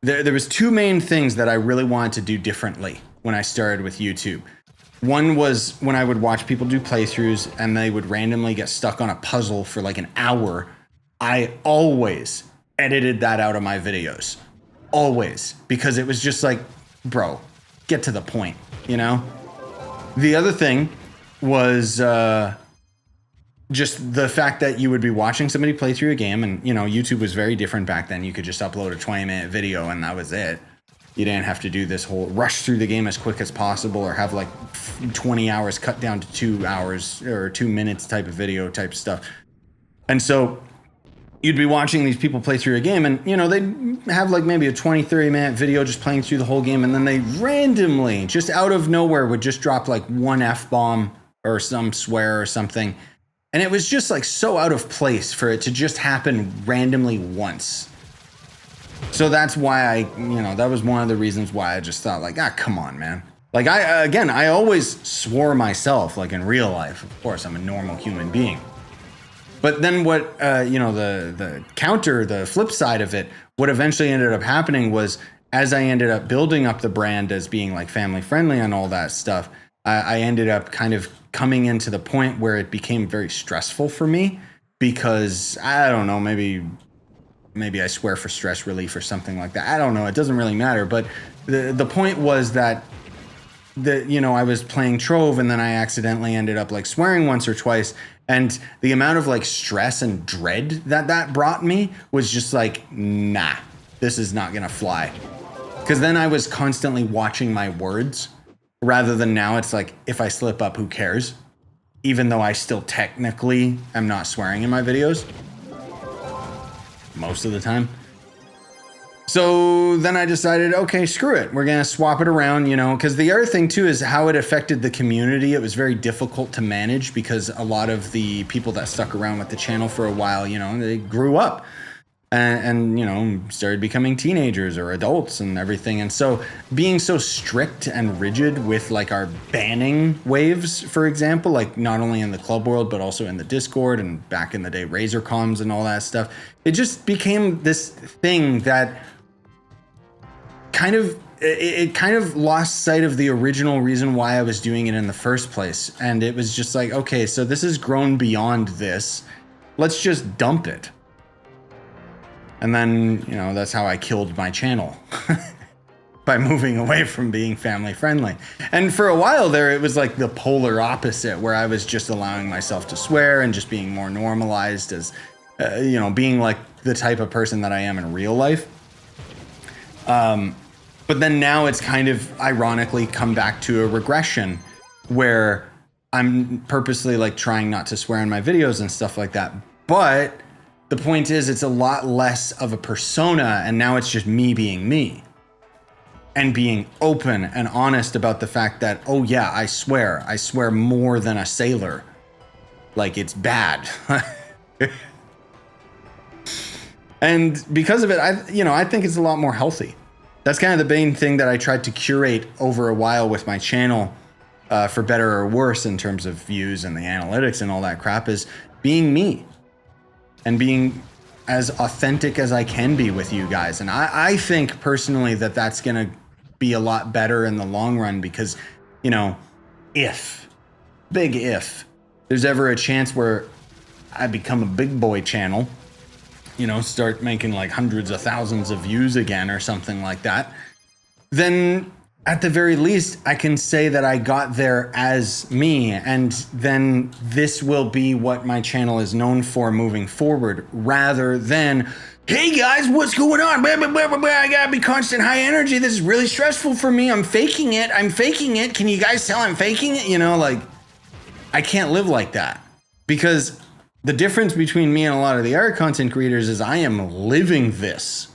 there was two main things that I really wanted to do differently when I started with YouTube. One was when I would watch people do playthroughs and they would randomly get stuck on a puzzle for like an hour. I always edited that out of my videos. Always. Because it was just like, bro, get to the point, you know? The other thing was just the fact that you would be watching somebody play through a game, and, you know, YouTube was very different back then. You could just upload a 20-minute video and that was it. You didn't have to do this whole rush through the game as quick as possible or have like 20 hours cut down to 2 hours or 2 minutes type of video type stuff. And so you'd be watching these people play through a game and, you know, they'd have like maybe a 20-30 minute video just playing through the whole game. And then they randomly, just out of nowhere, would just drop like one F-bomb or some swear or something. And it was just like so out of place for it to just happen randomly once. So that's why that was one of the reasons why I just thought like, come on, man. Like I always swore myself, like in real life. Of course, I'm a normal human being. But then what, the counter, the flip side of it, what eventually ended up happening was as I ended up building up the brand as being like family friendly and all that stuff, I ended up kind of coming into the point where it became very stressful for me because I don't know, maybe I swear for stress relief or something like that. I don't know. It doesn't really matter. But the point was that I was playing Trove and then I accidentally ended up like swearing once or twice. And the amount of like stress and dread that brought me was just like, nah, this is not going to fly. Because then I was constantly watching my words rather than now it's like, if I slip up, who cares? Even though I still technically am not swearing in my videos. Most of the time. So then I decided, okay, screw it. We're going to swap it around, because the other thing too is how it affected the community. It was very difficult to manage because a lot of the people that stuck around with the channel for a while, they grew up and started becoming teenagers or adults and everything. And so being so strict and rigid with like our banning waves, for example, like not only in the club world, but also in the Discord and back in the day, Razor comms and all that stuff, it just became this thing that kind of lost sight of the original reason why I was doing it in the first place. And it was just like, okay, so this has grown beyond this. Let's just dump it. And then, that's how I killed my channel by moving away from being family friendly. And for a while there, it was like the polar opposite where I was just allowing myself to swear and just being more normalized as, being like the type of person that I am in real life. But then now it's kind of ironically come back to a regression where I'm purposely like trying not to swear in my videos and stuff like that. But the point is it's a lot less of a persona and now it's just me being me and being open and honest about the fact that, oh yeah, I swear more than a sailor. Like it's bad. And because of it, I think it's a lot more healthy. That's kind of the main thing that I tried to curate over a while with my channel, for better or worse in terms of views and the analytics and all that crap, is being me and being as authentic as I can be with you guys. And I think personally that that's going to be a lot better in the long run because, if there's ever a chance where I become a big boy channel, start making like hundreds of thousands of views again or something like that, then at the very least, I can say that I got there as me, and then this will be what my channel is known for moving forward, rather than, hey guys, what's going on? Blah, blah, blah, blah, blah. I gotta be constant high energy. This is really stressful for me. I'm faking it. Can you guys tell I'm faking it? Like, I can't live like that because the difference between me and a lot of the other content creators is I am living this.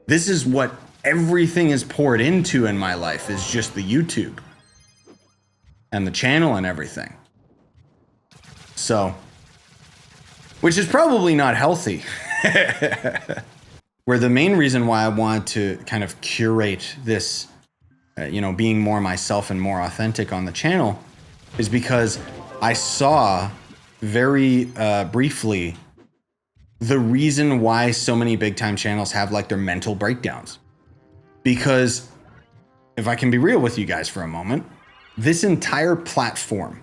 This is what everything is poured into in my life, is just the YouTube and the channel and everything. So, which is probably not healthy. Where the main reason why I wanted to kind of curate this, being more myself and more authentic on the channel is because I saw very briefly the reason why so many big time channels have like their mental breakdowns. Because if I can be real with you guys for a moment, this entire platform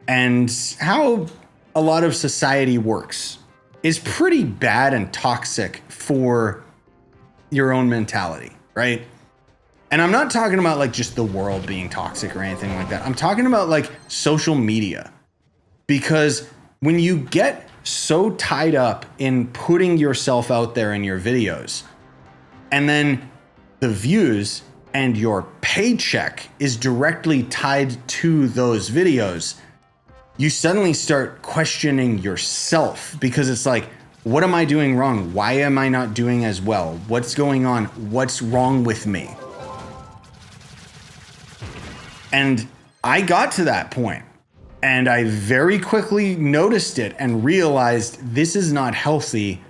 and how a lot of society works is pretty bad and toxic for your own mentality, right? And I'm not talking about like just the world being toxic or anything like that. I'm talking about like social media. Because when you get so tied up in putting yourself out there in your videos, and then the views and your paycheck is directly tied to those videos, you suddenly start questioning yourself, because it's like, what am I doing wrong? Why am I not doing as well? What's going on? What's wrong with me? And I got to that point, and I very quickly noticed it and realized this is not healthy.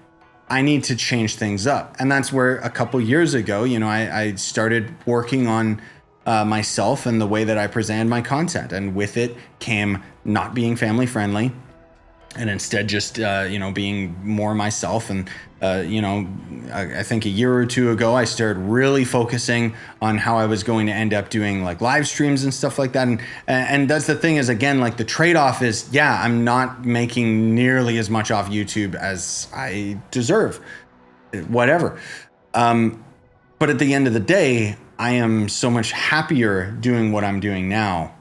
I need to change things up. And that's where a couple years ago, you know, I started working on myself and the way that I presented my content. And with it came not being family friendly, and instead just, you know, being more myself. And, you know, I think a year or two ago, I started really focusing on how I was going to end up doing like live streams and stuff like that. And that's the thing is, again, like the trade-off is, yeah, I'm not making nearly as much off YouTube as I deserve, whatever. But at the end of the day, I am so much happier doing what I'm doing now.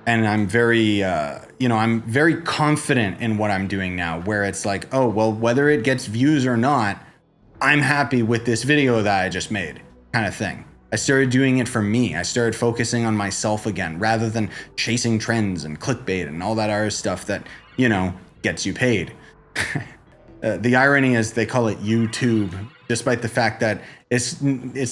And I'm very, you know, I'm very confident in what I'm doing now, where it's like, oh, well, whether it gets views or not, I'm happy with this video that I just made, kind of thing. I started doing it for me. I started focusing on myself again, rather than chasing trends and clickbait and all that other stuff that, you know, gets you paid. The irony is they call it YouTube, despite the fact that it's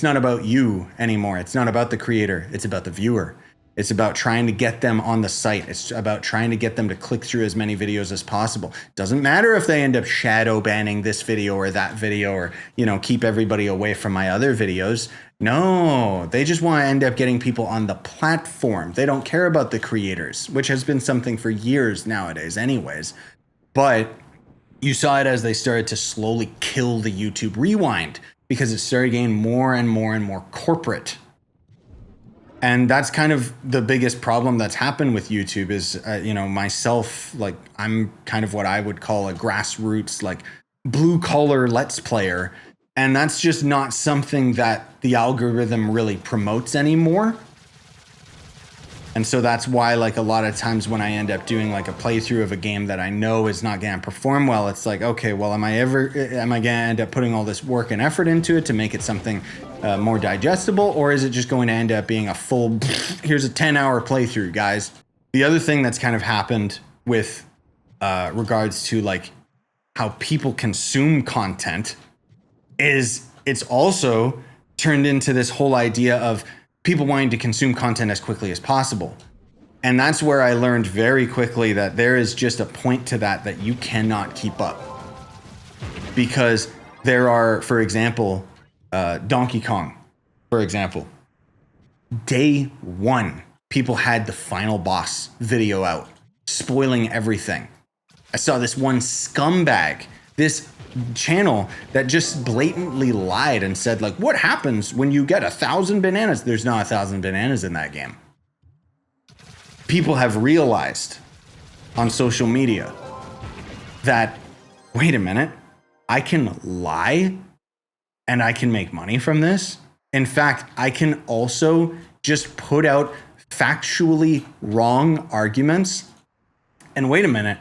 not about you anymore. It's not about the creator. It's about the viewer. It's about trying to get them on the site. It's about trying to get them to click through as many videos as possible. Doesn't matter if they end up shadow banning this video or that video, or, you know, keep everybody away from my other videos. No, they just want to end up getting people on the platform. They don't care about the creators, which has been something for years nowadays anyways. But you saw it as they started to slowly kill the YouTube rewind, because it started getting more and more and more corporate. And that's kind of the biggest problem that's happened with YouTube is, you know, myself, like I'm kind of what I would call a grassroots, like blue collar Let's Player. And that's just not something that the algorithm really promotes anymore. And so that's why, like, a lot of times when I end up doing like a playthrough of a game that I know is not going to perform well, it's like, okay, well, am I going to end up putting all this work and effort into it to make it something more digestible, or is it just going to end up being a full, here's a 10-hour playthrough, guys? The other thing that's kind of happened with regards to like how people consume content is it's also turned into this whole idea of people wanting to consume content as quickly as possible. And that's where I learned very quickly that there is just a point to that you cannot keep up. Because there are, for example, Donkey Kong, for example. Day one, people had the final boss video out, spoiling everything. I saw this one scumbag, this channel that just blatantly lied and said, like, what happens when you get 1,000 bananas? There's not 1,000 bananas in that game. People have realized on social media that, wait a minute, I can lie and I can make money from this. In fact, I can also just put out factually wrong arguments. And wait a minute,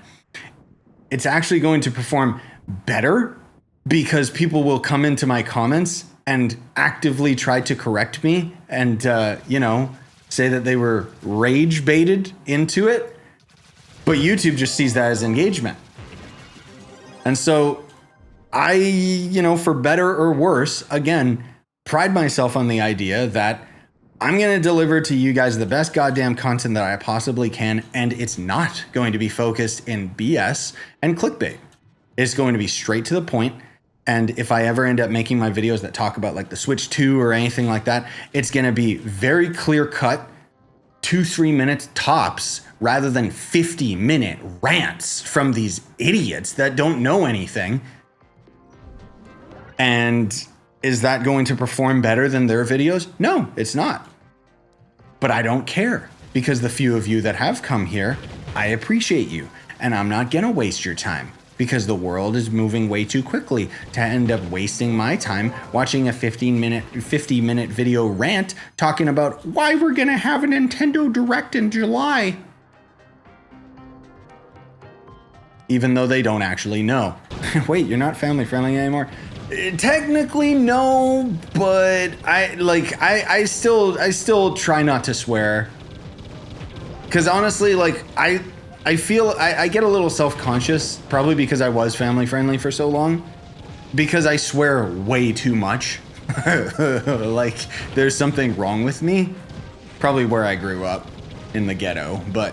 it's actually going to perform better because people will come into my comments and actively try to correct me and, you know, say that they were rage baited into it. But YouTube just sees that as engagement. And so I, you know, for better or worse, again, pride myself on the idea that I'm going to deliver to you guys the best goddamn content that I possibly can. And it's not going to be focused in BS and clickbait. It's going to be straight to the point. And if I ever end up making my videos that talk about like the Switch 2 or anything like that, it's going to be very clear cut, 2-3 minutes tops, rather than 50-minute rants from these idiots that don't know anything. And Is that going to perform better than their videos? No, it's not. But I don't care, because the few of you that have come here, I appreciate you, and I'm not gonna waste your time, because the world is moving way too quickly to end up wasting my time watching a 50-minute video rant talking about why we're gonna have a Nintendo Direct in July. Even though they don't actually know. Wait, you're not family friendly anymore? Technically no, but I still try not to swear. Cause honestly, like I feel I get a little self-conscious, probably because I was family friendly for so long, because I swear way too much. Like there's something wrong with me. Probably where I grew up in the ghetto, but